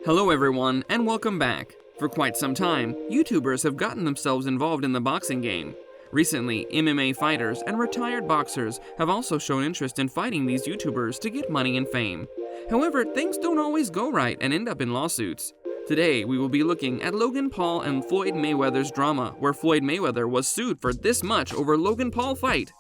Hello everyone, and welcome back. For quite some time, YouTubers have gotten themselves involved in the boxing game. Recently, MMA fighters and retired boxers have also shown interest in fighting these YouTubers to get money and fame. However, things don't always go right and end up in lawsuits. Today, we will be looking at Logan Paul and Floyd Mayweather's drama, where Floyd Mayweather was sued for this much over Logan Paul fight.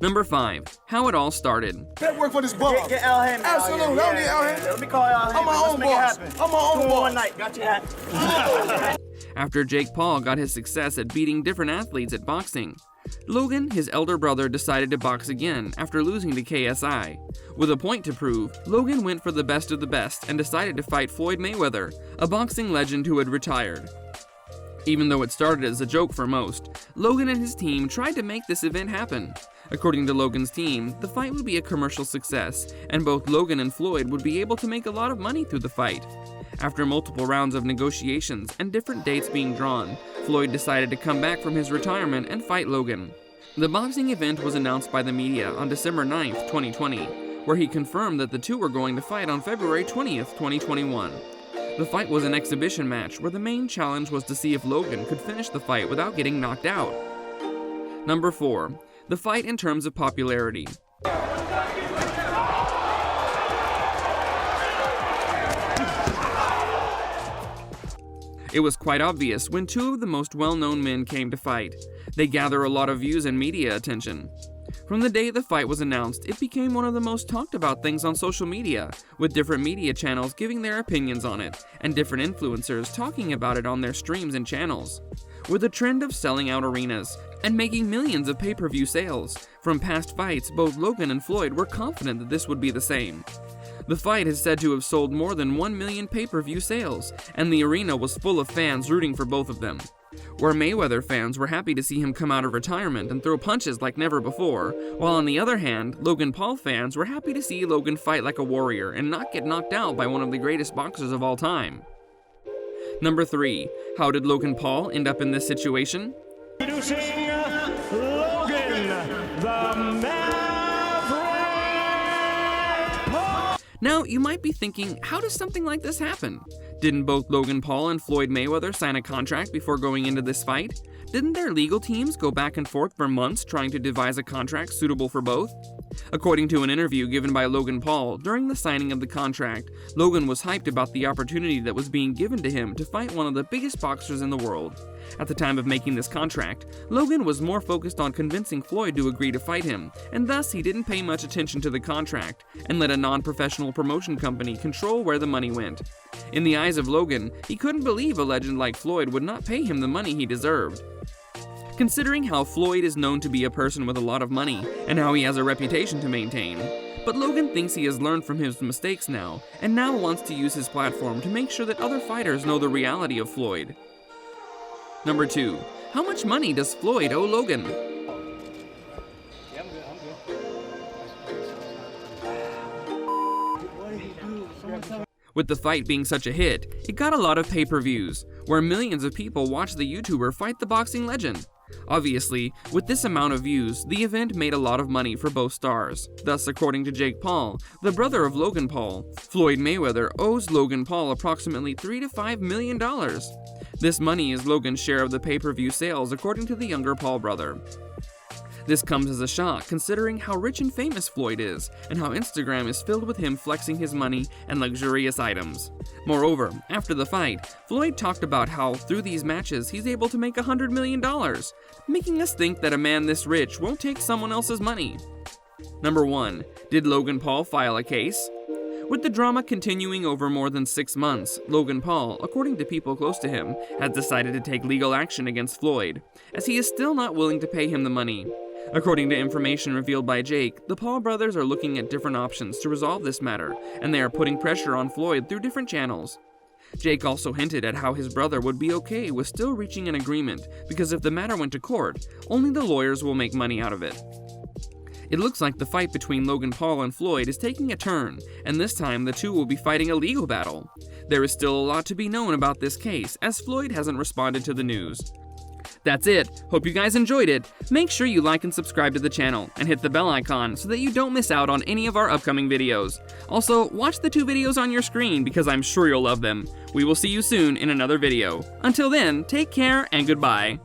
Number 5. How it all started. That work for this boss. Get Al Hammond. Absolutely. I don't need Al Hammond. Let me call Al Hammond. I'm my own boss. I'm my own boss. One night. Got you that. After Jake Paul got his success at beating different athletes at boxing, Logan, his elder brother, decided to box again after losing to KSI. With a point to prove, Logan went for the best of the best and decided to fight Floyd Mayweather, a boxing legend who had retired. Even though it started as a joke for most, Logan and his team tried to make this event happen. According to Logan's team, the fight would be a commercial success, and both Logan and Floyd would be able to make a lot of money through the fight. After multiple rounds of negotiations and different dates being drawn, Floyd decided to come back from his retirement and fight Logan. The boxing event was announced by the media on December 9th, 2020, where he confirmed that the two were going to fight on February 20th, 2021. The fight was an exhibition match where the main challenge was to see if Logan could finish the fight without getting knocked out. Number 4. The fight in terms of popularity. It was quite obvious when two of the most well-known men came to fight. They gather a lot of views and media attention. From the day the fight was announced, it became one of the most talked about things on social media, with different media channels giving their opinions on it, and different influencers talking about it on their streams and channels. With a trend of selling out arenas and making millions of pay-per-view sales, from past fights, both Logan and Floyd were confident that this would be the same. The fight is said to have sold more than 1 million pay-per-view sales, and the arena was full of fans rooting for both of them. Where Mayweather fans were happy to see him come out of retirement and throw punches like never before, while on the other hand, Logan Paul fans were happy to see Logan fight like a warrior and not get knocked out by one of the greatest boxers of all time. Number 3. How did Logan Paul end up in this situation? Introducing Logan, the Maverick Paul. Now, you might be thinking, how does something like this happen? Didn't both Logan Paul and Floyd Mayweather sign a contract before going into this fight? Didn't their legal teams go back and forth for months trying to devise a contract suitable for both? According to an interview given by Logan Paul, during the signing of the contract, Logan was hyped about the opportunity that was being given to him to fight one of the biggest boxers in the world. At the time of making this contract, Logan was more focused on convincing Floyd to agree to fight him, and thus he didn't pay much attention to the contract and let a non-professional promotion company control where the money went. In the eyes of Logan, he couldn't believe a legend like Floyd would not pay him the money he deserved. Considering how Floyd is known to be a person with a lot of money, and how he has a reputation to maintain. But Logan thinks he has learned from his mistakes now, and now wants to use his platform to make sure that other fighters know the reality of Floyd. Number 2. How much money does Floyd owe Logan? With the fight being such a hit, it got a lot of pay-per-views, where millions of people watched the YouTuber fight the boxing legend. Obviously, with this amount of views, the event made a lot of money for both stars. Thus, according to Jake Paul, the brother of Logan Paul, Floyd Mayweather owes Logan Paul approximately $3 to $5 million. This money is Logan's share of the pay-per-view sales, according to the younger Paul brother. This comes as a shock considering how rich and famous Floyd is, and how Instagram is filled with him flexing his money and luxurious items. Moreover, after the fight, Floyd talked about how through these matches he's able to make $100 million, making us think that a man this rich won't take someone else's money. Number 1. Did Logan Paul file a case? With the drama continuing over more than 6 months, Logan Paul, according to people close to him, has decided to take legal action against Floyd, as he is still not willing to pay him the money. According to information revealed by Jake, the Paul brothers are looking at different options to resolve this matter, and they are putting pressure on Floyd through different channels. Jake also hinted at how his brother would be okay with still reaching an agreement, because if the matter went to court, only the lawyers will make money out of it. It looks like the fight between Logan Paul and Floyd is taking a turn, and this time the two will be fighting a legal battle. There is still a lot to be known about this case, as Floyd hasn't responded to the news. That's it. Hope you guys enjoyed it. Make sure you like and subscribe to the channel, and hit the bell icon so that you don't miss out on any of our upcoming videos. Also, watch the 2 videos on your screen because I'm sure you'll love them. We will see you soon in another video. Until then, take care and goodbye.